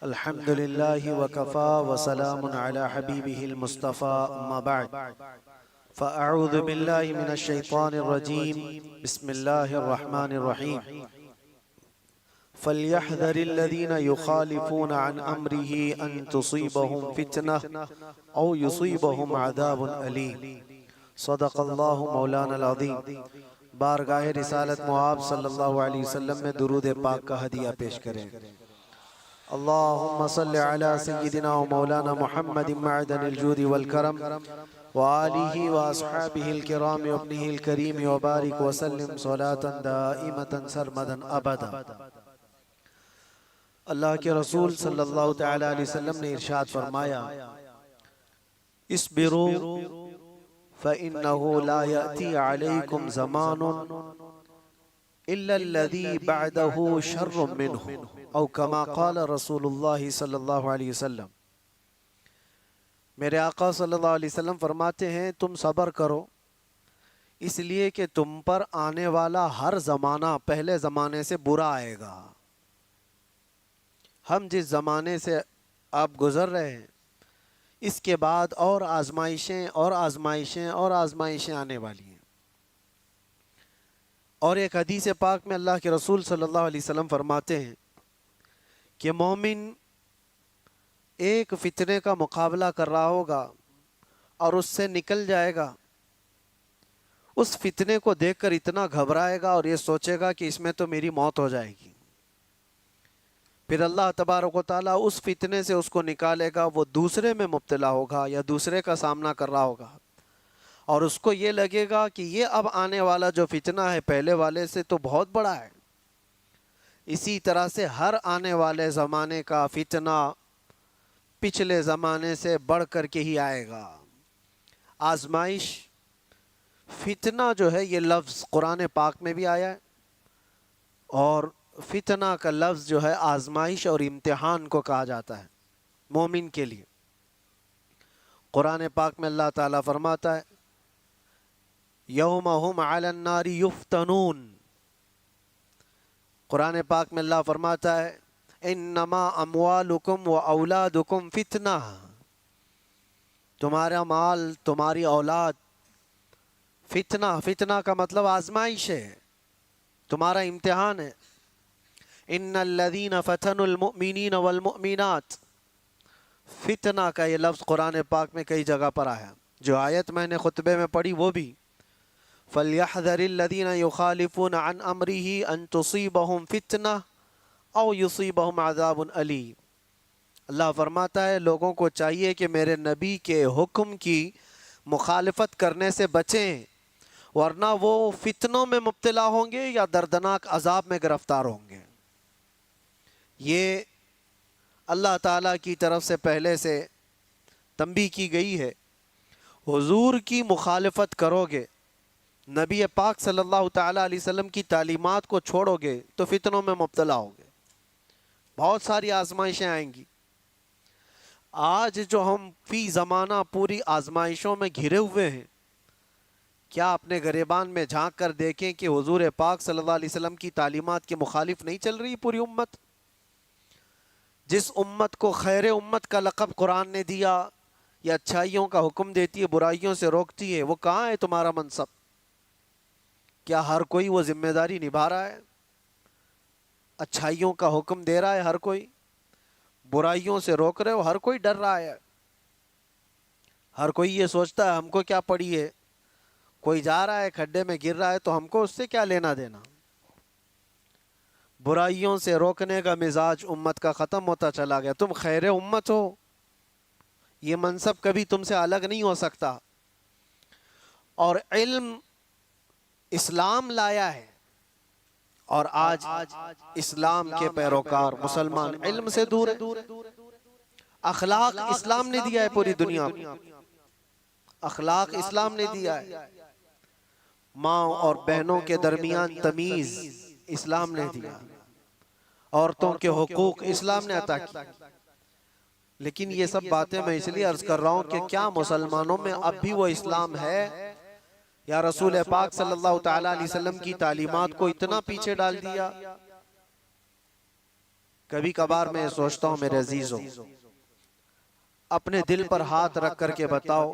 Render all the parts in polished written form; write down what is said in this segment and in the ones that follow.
अल्हम्दुलिल्लाहि वकफ़ा वसलामुन अला हबीबिहिल मुस्तफ़ा अम्मा बअद फ़अऊज़ु बिल्लाहि मिनश शैतानिर रजीम बिस्मिल्लाहिर रहमानिर रहीम फ़ल्यहज़रिल्लज़ीना युख़ालिफ़ूना अन अम्रिही अन तुसीबहुम फ़ितनह औ युसीबहुम अज़ाबुन अलीम। सदक़ल्लाहु मौलानल अज़ीम। बारगाह रिसालत मुआब सल्लल्लाहु अलैहि वसल्लम में दुरूद पाक का हदिया पेश करें। अल्लाहुम्मा सल्लि अला सय्यिदिना व मौलाना मुहम्मदिन मअदनिल जूदि वल करम व आलिहि व अस्हाबिहिल किराम व इब्निहिल करीम व बारिक व सल्लिम सलातन दाइमतन सरमदन अबदा। अल्लाह के रसूल सल्लल्लाहु तआला अलैहि वसल्लम ने इरशाद फरमाया, इस्बिरू फ़इन्नहु ला यअती अलैकुम ज़मानुन इल्लल्लज़ी बअदहु शर्रुम मिन्हु औ कमा क़ाल रसूलुल्लाह सल्लल्लाहु अलैहि वसल्लम। मेरे आका सल्लल्लाहु अलैहि वसल्लम फरमाते हैं, तुम सब्र करो इसलिए कि तुम पर आने वाला हर ज़माना पहले ज़माने से बुरा आएगा। हम जिस ज़माने से आप गुज़र रहे हैं इसके बाद और आजमाइशें और आजमाइशें और आजमाइशें आने वाली हैं। और एक हदीस पाक में अल्लाह के रसूल सल्लल्लाहु अलैहि वसल्लम फरमाते हैं कि मोमिन एक फितने का मुकाबला कर रहा होगा और उससे निकल जाएगा। उस फितने को देखकर इतना घबराएगा और ये सोचेगा कि इसमें तो मेरी मौत हो जाएगी। फिर अल्लाह तबारक व तआला उस फितने से उसको निकालेगा, वो दूसरे में मुब्तला होगा या दूसरे का सामना कर रहा होगा और उसको ये लगेगा कि ये अब आने वाला जो फितना है पहले वाले से तो बहुत बड़ा है। इसी तरह से हर आने वाले ज़माने का फितना पिछले ज़माने से बढ़ कर के ही आएगा। आजमाइश, फितना जो है ये लफ्ज़ कुरान पाक में भी आया है और फितना का लफ्ज़ जो है आजमाइश और इम्तिहान को कहा जाता है मोमिन के लिए। कुरान पाक में अल्लाह ताला फरमाता है, यौम हुम अलन नारी युफ्तनून। कुरान पाक में अल्लाह फरमाता है, इन्नमा अम्वालुकुम व औलादुकुम फितना। तुम्हारा माल, तुम्हारी औलाद फितना, फितना का मतलब आजमाइश है, तुम्हारा इम्तिहान है। इन्नल्लज़ीना फ़तनुल मुअमिनीन वल मुअमिनात। फितना का ये लफ्ज़ कुरान पाक में कई जगह पर आया। जो आयत मैंने खुतबे में पढ़ी वो भी, फ़ल्यहज़रिल्लज़ीना युख़ालिफ़ूना अन अम्रिही अन तुसीबहुम फ़ितना औ युसीबहुम अज़ाबुन अलीम। अल्लाह फरमाता है, लोगों को चाहिए कि मेरे नबी के हुक्म की मुखालफत करने से बचें, वरना वो फितनों में मुब्तला होंगे या दर्दनाक अजाब में गिरफ्तार होंगे। ये अल्लाह ताला की तरफ से पहले से तंबीह की गई है। हुजूर की मुखालफत करोगे, नबी पाक सल्लल्लाहु ताला अलैहि वसल्लम की तालीमात को छोड़ोगे तो फितनों में मुब्तला होगे, बहुत सारी आजमाइशें आएंगी। आज जो हम फी ज़माना पूरी आजमाइशों में घिरे हुए हैं, क्या अपने गिरेबान में झांक कर देखें कि हुजूर पाक सल्लल्लाहु अलैहि वसल्लम की तालीमात के मुखालिफ नहीं चल रही पूरी उम्मत। जिस उम्मत को खैर उम्मत का लक़ब कुरान ने दिया, या अच्छाइयों का हुक्म देती है बुराइयों से रोकती है, वो कहाँ है तुम्हारा मनसब? क्या हर कोई वो जिम्मेदारी निभा रहा है? अच्छाइयों का हुक्म दे रहा है हर कोई, बुराइयों से रोक रहे हो हर कोई, डर रहा है हर कोई। ये सोचता है हमको क्या पड़ी है, कोई जा रहा है खड्डे में गिर रहा है तो हमको उससे क्या लेना देना। बुराइयों से रोकने का मिजाज उम्मत का ख़त्म होता चला गया। तुम खैर उम्मत हो, ये मनसब कभी तुमसे अलग नहीं हो सकता। और इल्म इस्लाम लाया है और आज इस्लाम के पैरोकार मुसलमान इल्म से दूर है। अखलाक इस्लाम ने दिया है पूरी दुनिया को, अखलाक इस्लाम ने दिया है। माँ और बहनों के दरमियान तमीज़ इस्लाम ने दिया, औरतों के हुकूक इस्लाम ने अता की। लेकिन ये सब बातें मैं इसलिए अर्ज कर रहा हूँ कि क्या मुसलमानों में अब भी वो इस्लाम है, या रसूल पाक सल्लल्लाहु ताला अलैहि वसल्लम की तालीमात को इतना पीछे डाल दिया कभी कभार मैं सोचता हूं मेरे अजीजों, अपने दिल पर हाथ रख करके बताओ,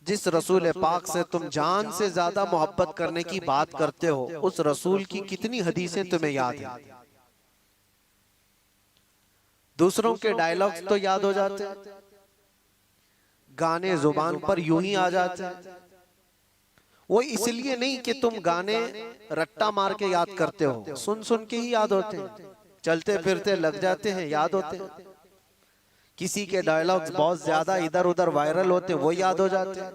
जिस रसूल पाक से तुम जान से ज्यादा मोहब्बत करने की बात करते हो, उस रसूल की कितनी हदीसें तुम्हें याद हैं? दूसरों के डायलॉग्स तो याद हो जाते, गाने जुबान पर यूं ही आ जाते। वो इसलिए नहीं कि तुम गाने रट्टा मार के याद करते हो, सुन सुन के ही याद होते हैं, चलते फिरते लग जाते हैं, याद होते हैं। किसी के डायलॉग्स बहुत ज्यादा इधर उधर वायरल होते हैं, वो याद हो जाते हैं।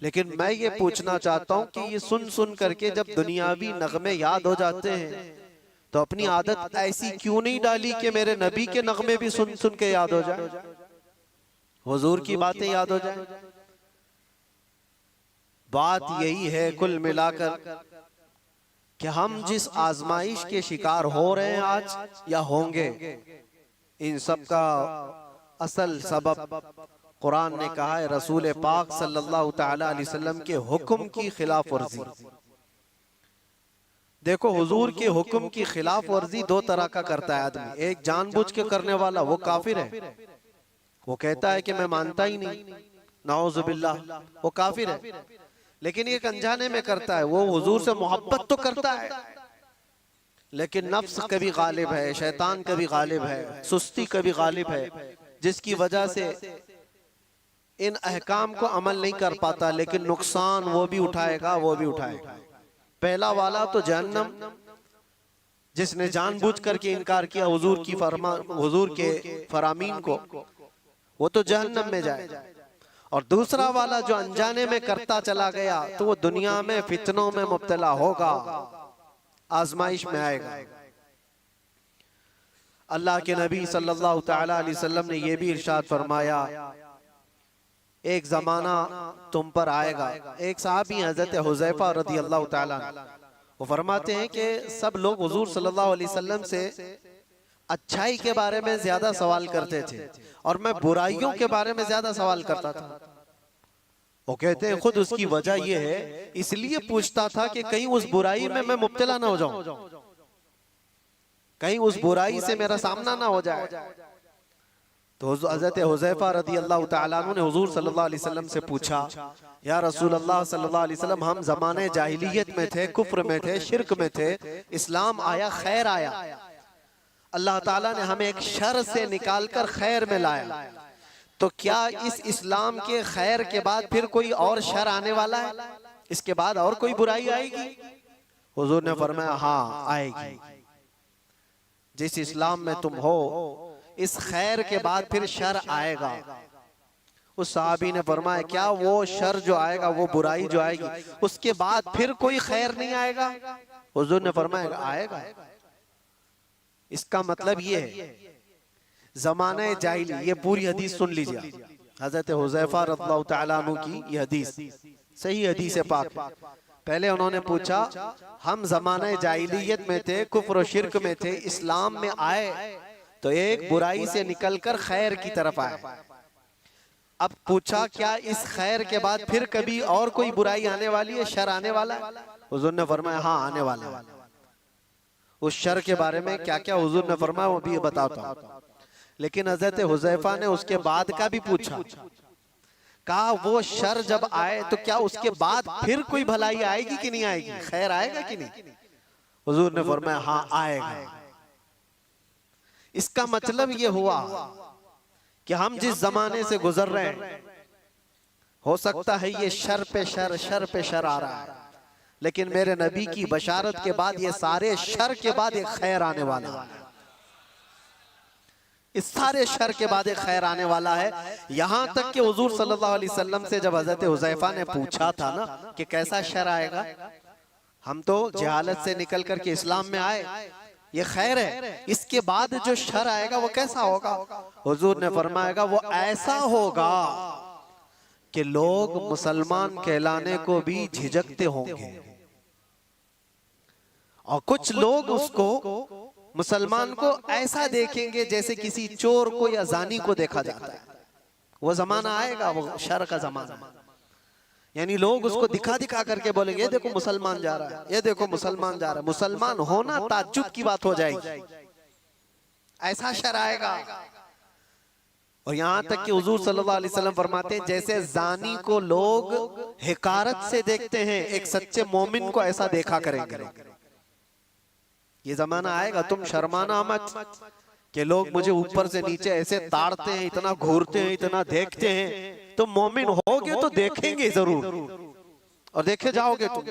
लेकिन मैं ये पूछना चाहता हूं कि ये सुन सुन करके जब दुनियावी नगमे याद हो जाते हैं, तो अपनी आदत ऐसी क्यों नहीं डाली कि मेरे नबी के नगमे भी सुन सुन के याद हो जाए, हुजूर की बातें याद हो जाए। बात यही है कुल मिलाकर कि हम जिस आजमाइश के शिकार हो रहे हैं आज या होंगे, इन सब का असल सबब कुरान ने कहा है रसूल पाक सल्लल्लाहु तआला अलैहि वसल्लम के हुक्म की खिलाफ वर्जी। देखो, हुजूर के हुक्म की खिलाफ वर्जी दो तरह का करता है आदमी। एक जानबूझ के करने वाला, वो काफिर है, वो कहता है कि मैं मानता ही नहीं, नाउजुबिल्लाह, वो काफिर है। लेकिन एक अनजाने में करता है, वो हुजूर से मोहब्बत तो करता है, लेकिन नफ्स कभी गालिब है, शैतान कभी गालिब है, सुस्ती कभी गालिब है, जिसकी वजह से इन अहकाम को अमल नहीं कर पाता, लेकिन नुकसान वो भी उठाएगा, वो भी उठाएगा। पहला वाला तो जहन्नम, जिसने जानबूझ करके इनकार किया हुजूर की हुजूर के फरामीन को, वो तो जहन्नम में जाए। और दूसरा वाला जो अनजाने में करता चला गया, तो वो दुनिया में फितनों में मुब्तला होगा, आजमाइश में आएगा। अल्लाह के नबी सल्लल्लाहु तआला अलैहि वसल्लम ने यह भी इरशाद फरमाया, एक जमाना तुम पर आएगा। एक साहबी हजरत हुज़ैफा रज़ी अल्लाह ताला अन्हु, वो फरमाते हैं कि सब लोग हुजूर सल्लल्लाहु अलैहि वसल्लम से अच्छाई के बारे में ज्यादा सवाल करते थे और मैं बुराइयों के बारे में ज्यादा सवाल करता था। वो कहते हैं खुद उसकी वजह ये है, इसलिए पूछता था कि कहीं उस बुराई में मैं मुब्तला ना हो जाऊं, कहीं उस बुराई से मेरा सामना ना हो जाए। तो हज़रत हुज़ैफा रज़ी अल्लाह ताला अन्हु ने हुजूर सल्लल्लाहु अलैहि वसल्लम से पूछा, या रसूल अल्लाह सल्लल्लाहु अलैहि वसल्लम, हम ज़माने जाहिलियत में थे, कुफ्र में थे, शिरक में थे, इस्लाम आया, खैर आया, अल्लाह ताला ने हमें एक शर से निकालकर खैर में लाया, तो क्या इस इस्लाम के खैर के बाद फिर कोई और शर आने वाला है? इसके बाद और कोई बुराई आएगी? हुजूर ने फरमाया, हाँ आएगी। जिस इस्लाम में तुम हो, इस खैर के बाद फिर शर आएगा। उस साहबी ने फरमाया, क्या वो शर जो आएगा, वो बुराई जो आएगी, उसके बाद फिर कोई खैर नहीं आएगा? हुजूर ने फरमाया, आएगा। इसका मतलब ये है, ज़माने जाहिली, ये पूरी हदीस सुन लीजिए, हजरत हुज़ैफा रज़ियल्लाहु तआला अन्हु की ये हदीस सही हदीस है पाक। पहले उन्होंने पूछा, हम ज़माने जाहिलियत में थे, कुफ्र और शिरक में थे, इस्लाम में आए तो एक बुराई से निकलकर खैर की तरफ आए। अब पूछा, क्या इस खैर के बाद फिर कभी और कोई बुराई आने वाली है, शर आने वाला है? हुजूर ने फरमाया, हाँ आने वाला है। उस शर के बारे में क्या क्या हुजूर ने फरमाया वो भी बताता हूं। लेकिन हजरत हुज़ैफा ने उसके बाद का भी पूछा, कहा वो शर जब आए तो क्या उसके बाद फिर कोई भलाई आएगी कि नहीं आएगी, खैर आएगा कि नहीं? हुजूर ने फरमाया, हाँ आएगा। इसका मतलब ये हुआ कि हम जिस जमाने से गुजर रहे हैं, हो सकता है ये शर पे शर आ रहा है, लेकिन मेरे नबी की बशारत के बाद ये सारे शर के बाद एक खैर आने वाला है। इस सारे शर के बाद एक खैर आने वाला है। यहां तक कि हुजूर सल्लल्लाहु अलैहि वसल्लम से जब हजरत हुज़ैफा ने पूछा था ना कि कैसा शर आएगा, हम तो जहालत से निकल करके इस्लाम में आए, ये खैर है, इसके बाद जो शर आएगा वो कैसा होगा? हुजूर ने फरमाएगा, वो ऐसा होगा कि लोग मुसलमान कहलाने को भी झिझकते होंगे और कुछ लोग उसको, मुसलमान को ऐसा देखेंगे जैसे किसी चोर को या जानी को देखा जाता है। वो जमाना आएगा, वो शर का जमाना, यानी लोग उसको दिखा दिखा करके बोलेंगे, ये देखो मुसलमान जा रहा है, ये देखो मुसलमान जा रहा है। मुसलमान होना ताज्जुब की बात हो जाएगी। ऐसा शर आएगा। और यहां तक कि हुजूर सल्लल्लाहु अलैहि वसल्लम फरमाते हैं जैसे जानी को लोग हिकारत से देखते हैं, एक सच्चे मोमिन को ऐसा देखा करेंगे। ये जमाना आएगा, तुम शर्माना मत कि लोग मुझे ऊपर से नीचे ऐसे ताड़ते हैं, इतना घूरते हैं, इतना देखते हैं। तुम मोमिन होगे तो देखेंगे जरूर, और देखे जाओगे तुम।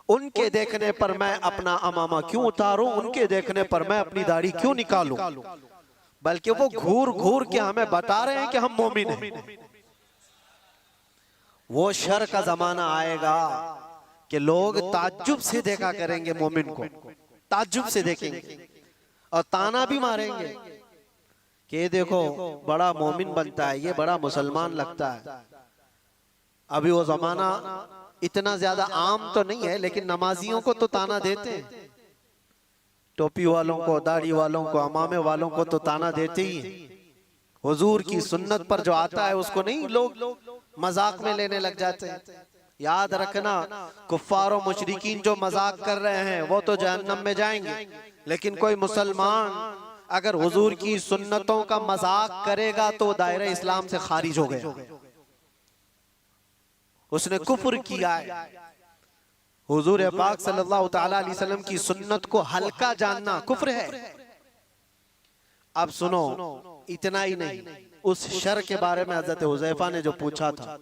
उनके देखने पर मैं अपना अमामा क्यों उतारूं, उनके देखने पर मैं अपनी दाढ़ी क्यों निकालूं, बल्कि वो घूर घूर के हमें बता रहे हैं कि हम मोमिन हैं। वो शर का जमाना आएगा कि लोग ताज्जुब से देखा करेंगे मोमिन को, ताज्जुब से देखेंगे और ताना भी मारेंगे कि ये देखो बड़ा मोमिन बनता है, ये बड़ा मुसलमान लगता है। अभी वो जमाना इतना ज्यादा आम तो नहीं है, लेकिन नमाजियों को तो ताना देते हैं, टोपी वालों को, दाढ़ी वालों को, अमामे वालों को तो ताना देते ही हैं। हुजूर की सुन्नत पर जो आता है उसको नहीं लोग मजाक में लेने लग जाते हैं। याद रखना, कुफ्फार और मुशरिकीन जो मजाक कर रहे हैं वो तो जहन्नम में जाएंगे, लेकिन कोई मुसलमान अगर हुजूर की सुन्नतों का मजाक करेगा तो दायरे इस्लाम से खारिज हो गया, उसने कुफ्र किया है। हुजूर पाक सल्लल्लाहु तआला अलैहि वसल्लम की सुन्नत को हल्का जानना कुफ्र है। अब सुनो, इतना ही नहीं, उस शर के बारे में हजरत हुज़ैफा ने जो पूछा था,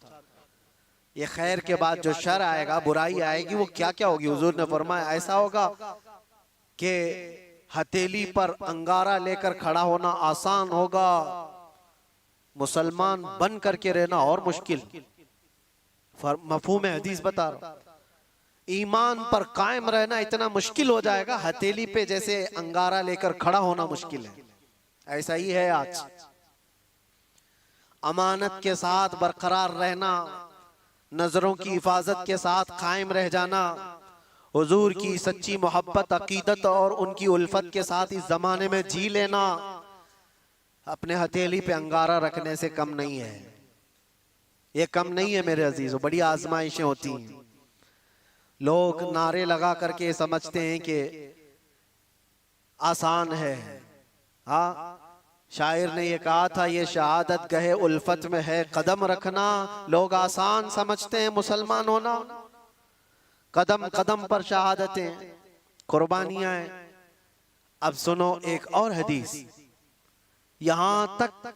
ये खैर के बाद जो शर आएगा, बुराई आएगी, वो क्या क्या होगी। हुजूर ने फरमाया ऐसा होगा कि हथेली पर अंगारा लेकर खड़ा होना आसान होगा, मुसलमान बन करके रहना और मुश्किल। मफहूम हदीस बता रहा, ईमान पर कायम रहना इतना मुश्किल हो जाएगा, हथेली पे जैसे अंगारा लेकर खड़ा होना मुश्किल है। ऐसा ही है आज। अमानत के साथ बरकरार रहना, नजरों की हिफाजत के साथ कायम रह जाना, हुजूर की सच्ची मोहब्बत, अकीदत और उनकी उल्फत के साथ इस जमाने में जी लेना, अपने हथेली पे अंगारा रखने से कम नहीं है। ये कम नहीं है मेरे अजीजों, बड़ी आजमाइशें होती हैं। लोग नारे लगा करके समझते हैं कि आसान है। हाँ, शायर ने ये कहा था, ये शहादत गहे उल्फत में है कदम रखना। लोग आसान समझते हैं मुसलमान होना, कदम कदम पर शहादतें, कुर्बानियां हैं। अब सुनो एक और हदीस, यहां तक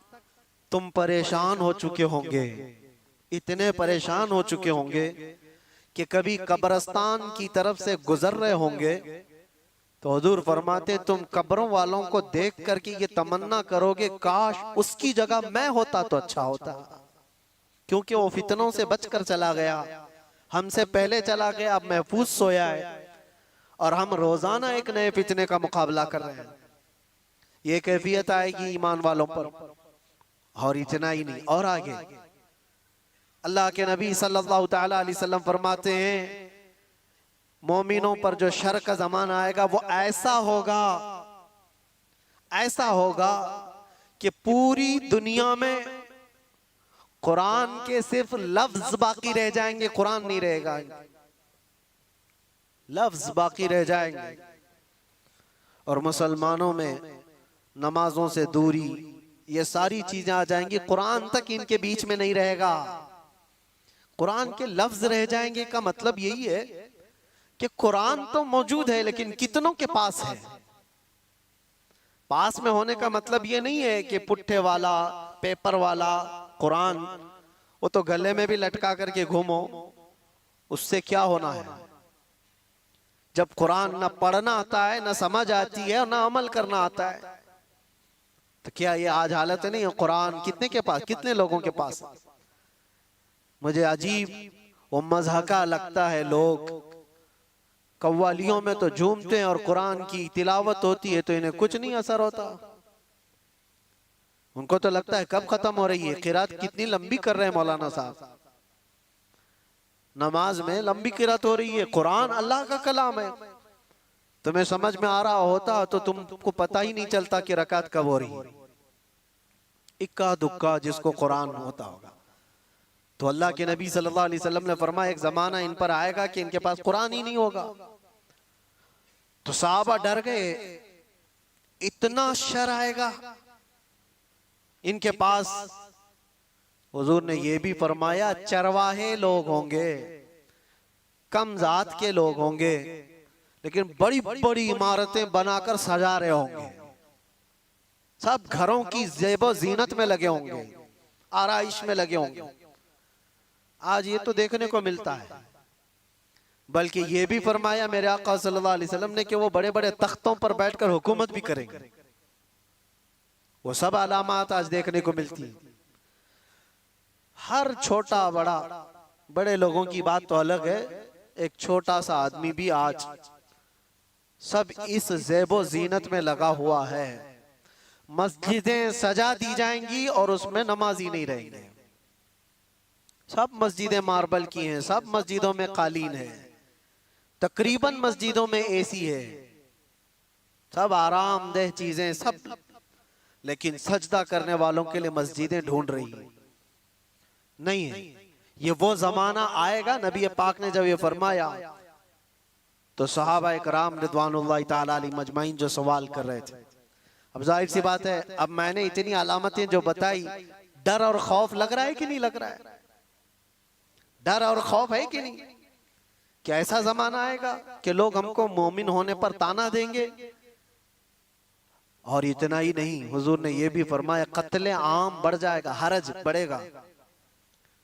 तुम परेशान हो चुके होंगे, इतने परेशान हो चुके होंगे कि कभी कब्रिस्तान की तरफ से गुजर रहे होंगे तो हुजूर फरमाते तुम कब्रों वालों को देख करके ये तमन्ना करोगे काश उसकी जगह मैं होता तो अच्छा होता, क्योंकि वो फितनों से बचकर चला गया, हमसे पहले चला गया, अब महफूज सोया है, और हम रोजाना एक नए फितने का मुकाबला कर रहे हैं। ये कैफियत आएगी ईमान वालों पर। और इतना ही नहीं, और आगे अल्लाह के नबी सल्लल्लाहु तआला अलैहि वसल्लम फरमाते हैं मोमिनों पर जो शर का जमाना आएगा वो ऐसा होगा कि पूरी दुनिया में कुरान के सिर्फ लफ्ज बाकी रह जाएंगे, कुरान नहीं रहेगा, लफ्ज बाकी रह जाएंगे। और मुसलमानों में नमाजों से दूरी, ये सारी चीजें आ जाएंगी, कुरान तक इनके बीच में नहीं रहेगा, कुरान के लफ्ज रह जाएंगे। का मतलब यही है कि कुरान तो मौजूद है लेकिन कितनों के पास है। पास में होने का मतलब ये नहीं है कि पुट्ठे वाला, पेपर वाला कुरान, वो तो गले में भी लटका करके घूमो, उससे क्या होना है। जब कुरान ना पढ़ना आता है, ना समझ आती है और ना अमल करना आता है, तो क्या ये आज हालत नहीं है। कुरान कितने के पास, कितने लोगों के पास। मुझे अजीब वो मज़हका लगता है, लोग कव्वालियों में तो झूमते हैं और कुरान की तिलावत होती है तो इन्हें कुछ नहीं असर होता। उनको तो लगता है कब खत्म हो रही है, किरात कितनी लंबी कर रहे हैं मौलाना साहब, नमाज में लंबी किरात हो रही है। कुरान अल्लाह का कलाम है, तुम्हें समझ में आ रहा होता तो तुमको पता ही नहीं चलता कि रकात कब हो रही है। इक्का दुक्का जिसको कुरान होता होगा। तो अल्लाह के नबी सल्लल्लाहु अलैहि वसल्लम ने फरमाया एक जमाना इन पर आएगा कि इनके पास कुरान ही नहीं होगा। तो सहाबा डर गए, इतना शर आएगा इनके पास। हुजूर ने ये भी फरमाया चरवाहे लोग होंगे, कम जात के लोग होंगे, लेकिन बड़ी बड़ी इमारतें बनाकर सजा रहे होंगे, सब घरों की ज़ेबो जीनत में लगे होंगे, आराइश में लगे होंगे। आज ये तो देखने को मिलता है। बल्कि ये भी फरमाया मेरे आका सल्लल्लाहु अलैहि वसल्लम ने कि वो बड़े बड़े तख्तों पर बैठकर हुकूमत भी करेंगे। वो सब अलामात आज देखने को मिलती हैं। हर छोटा बड़ा, बड़े लोगों की बात तो अलग है, एक छोटा सा आदमी भी आज सब इस ज़ेबो जीनत में लगा हुआ है। मस्जिदें सजा दी जाएंगी और उसमें नमाजी नहीं रहेंगे। सब मस्जिदें मार्बल की हैं, सब मस्जिदों में कालीन है, तकरीबन मस्जिदों में एसी है, सब आरामदेह चीजें सब, लेकिन सजदा करने वालों के लिए मस्जिदें ढूंढ रही नहीं है। ये वो जमाना आएगा, नबी पाक ने जब ये फरमाया तो सहाबा इकराम रिदवानुल्लाहि ताला अलैहिम मजमाइन जो सवाल कर रहे थे। अब जाहिर सी बात है, अब मैंने इतनी अलामतें जो बताई, डर और खौफ लग रहा है कि नहीं लग रहा है? डर और खौफ है कि नहीं? क्या ऐसा जमाना आएगा कि लोग हमको मोमिन होने पर ताना देंगे? और इतना ही नहीं, हुजूर ने यह भी फरमाया कत्ले आम बढ़ जाएगा, हरज बढ़ेगा।